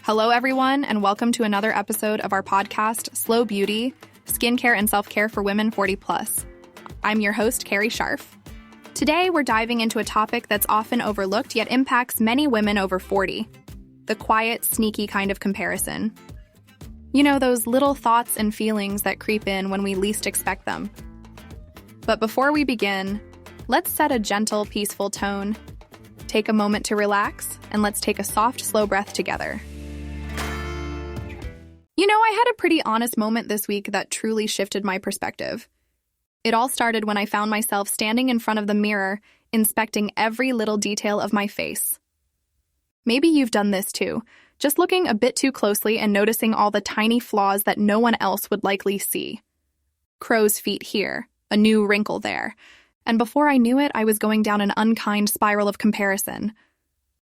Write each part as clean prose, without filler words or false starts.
Hello, everyone, and welcome to another episode of our podcast, Slow Beauty, Skincare and Self-Care for Women 40+. I'm your host, Carrie Scharf. Today, we're diving into a topic that's often overlooked yet impacts many women over 40, the quiet, sneaky kind of comparison. You know, those little thoughts and feelings that creep in when we least expect them. But before we begin, let's set a gentle, peaceful tone. Take a moment to relax, and let's take a soft, slow breath together. You know, I had a pretty honest moment this week that truly shifted my perspective. It all started when I found myself standing in front of the mirror, inspecting every little detail of my face. Maybe you've done this too, just looking a bit too closely and noticing all the tiny flaws that no one else would likely see. Crow's feet here, a new wrinkle there, and before I knew it, I was going down an unkind spiral of comparison.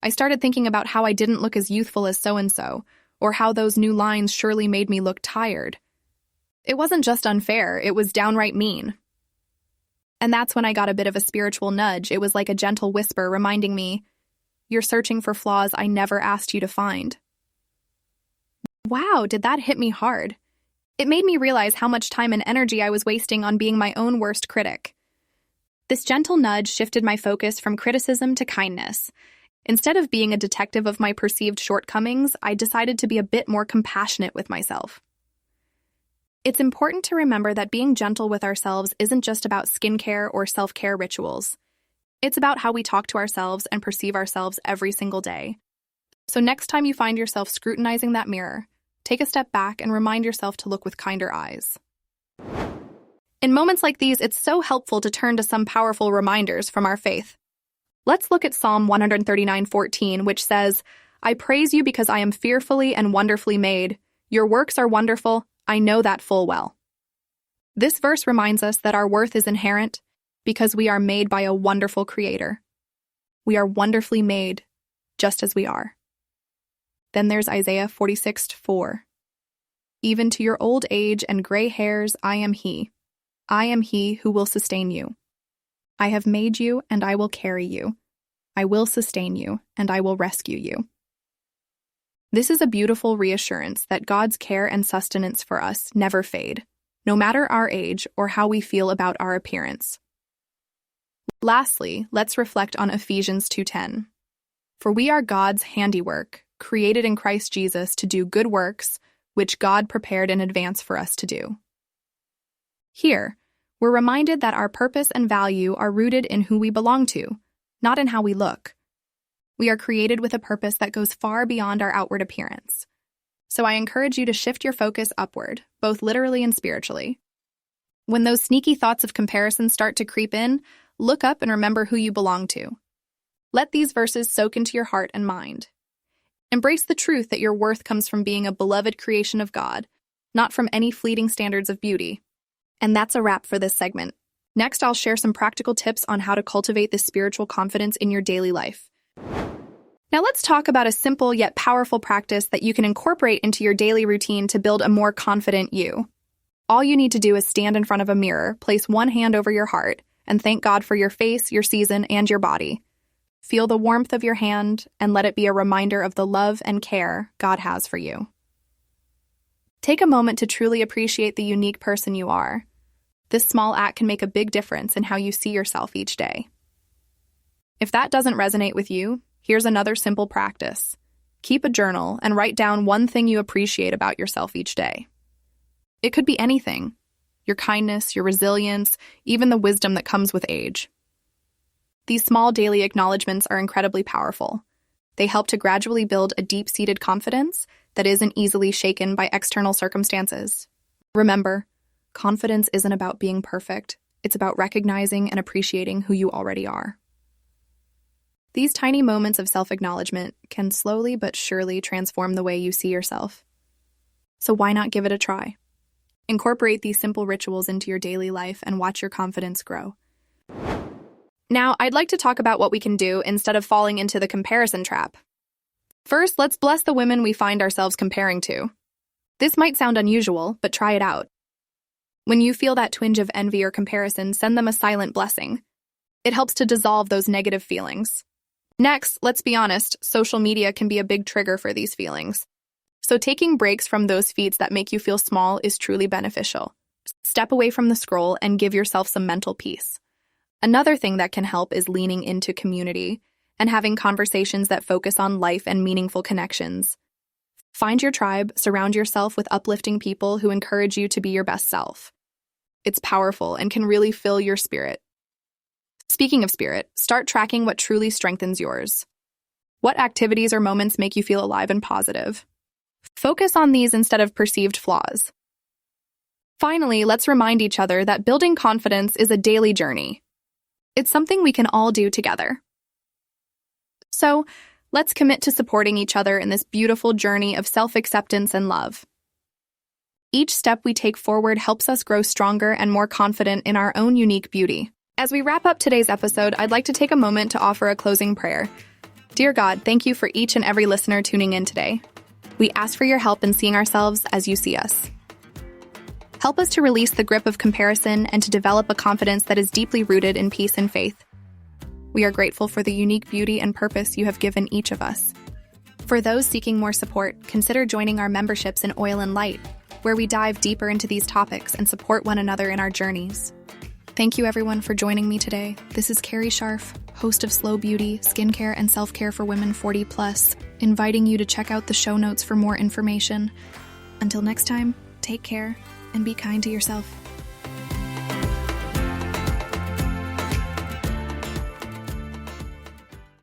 I started thinking about how I didn't look as youthful as so-and-so, or how those new lines surely made me look tired. It wasn't just unfair, it was downright mean. And that's when I got a bit of a spiritual nudge. It was like a gentle whisper reminding me, "You're searching for flaws I never asked you to find." Wow, did that hit me hard. It made me realize how much time and energy I was wasting on being my own worst critic. This gentle nudge shifted my focus from criticism to kindness. Instead of being a detective of my perceived shortcomings, I decided to be a bit more compassionate with myself. It's important to remember that being gentle with ourselves isn't just about skincare or self-care rituals. It's about how we talk to ourselves and perceive ourselves every single day. So next time you find yourself scrutinizing that mirror, take a step back and remind yourself to look with kinder eyes. In moments like these, it's so helpful to turn to some powerful reminders from our faith. Let's look at Psalm 139:14, which says, "I praise you because I am fearfully and wonderfully made. Your works are wonderful. I know that full well." This verse reminds us that our worth is inherent because we are made by a wonderful Creator. We are wonderfully made, just as we are. Then there's Isaiah 46:4. "Even to your old age and gray hairs, I am He. I am He who will sustain you. I have made you, and I will carry you. I will sustain you, and I will rescue you." This is a beautiful reassurance that God's care and sustenance for us never fade, no matter our age or how we feel about our appearance. Lastly, let's reflect on Ephesians 2:10. "For we are God's handiwork, created in Christ Jesus to do good works, which God prepared in advance for us to do." Here, we're reminded that our purpose and value are rooted in who we belong to, not in how we look. We are created with a purpose that goes far beyond our outward appearance. So I encourage you to shift your focus upward, both literally and spiritually. When those sneaky thoughts of comparison start to creep in, look up and remember who you belong to. Let these verses soak into your heart and mind. Embrace the truth that your worth comes from being a beloved creation of God, not from any fleeting standards of beauty. And that's a wrap for this segment. Next, I'll share some practical tips on how to cultivate this spiritual confidence in your daily life. Now let's talk about a simple yet powerful practice that you can incorporate into your daily routine to build a more confident you. All you need to do is stand in front of a mirror, place one hand over your heart, and thank God for your face, your season, and your body. Feel the warmth of your hand and let it be a reminder of the love and care God has for you. Take a moment to truly appreciate the unique person you are. This small act can make a big difference in how you see yourself each day. If that doesn't resonate with you, here's another simple practice. Keep a journal and write down one thing you appreciate about yourself each day. It could be anything: your kindness, your resilience, even the wisdom that comes with age. These small daily acknowledgments are incredibly powerful. They help to gradually build a deep-seated confidence that isn't easily shaken by external circumstances. Remember, confidence isn't about being perfect. It's about recognizing and appreciating who you already are. These tiny moments of self-acknowledgement can slowly but surely transform the way you see yourself. So why not give it a try? Incorporate these simple rituals into your daily life and watch your confidence grow. Now, I'd like to talk about what we can do instead of falling into the comparison trap. First, let's bless the women we find ourselves comparing to. This might sound unusual, but try it out. When you feel that twinge of envy or comparison, send them a silent blessing. It helps to dissolve those negative feelings. Next, let's be honest, social media can be a big trigger for these feelings. So taking breaks from those feeds that make you feel small is truly beneficial. Step away from the scroll and give yourself some mental peace. Another thing that can help is leaning into community and having conversations that focus on life and meaningful connections. Find your tribe, surround yourself with uplifting people who encourage you to be your best self. It's powerful and can really fill your spirit. Speaking of spirit, start tracking what truly strengthens yours. What activities or moments make you feel alive and positive? Focus on these instead of perceived flaws. Finally, let's remind each other that building confidence is a daily journey. It's something we can all do together. So, let's commit to supporting each other in this beautiful journey of self-acceptance and love. Each step we take forward helps us grow stronger and more confident in our own unique beauty. As we wrap up today's episode, I'd like to take a moment to offer a closing prayer. Dear God, thank you for each and every listener tuning in today. We ask for your help in seeing ourselves as you see us. Help us to release the grip of comparison and to develop a confidence that is deeply rooted in peace and faith. We are grateful for the unique beauty and purpose you have given each of us. For those seeking more support, consider joining our memberships in Oil and Light, where we dive deeper into these topics and support one another in our journeys. Thank you everyone for joining me today. This is Carrie Scharf, host of Slow Beauty, Skincare and Self-Care for Women 40+, inviting you to check out the show notes for more information. Until next time, take care and be kind to yourself.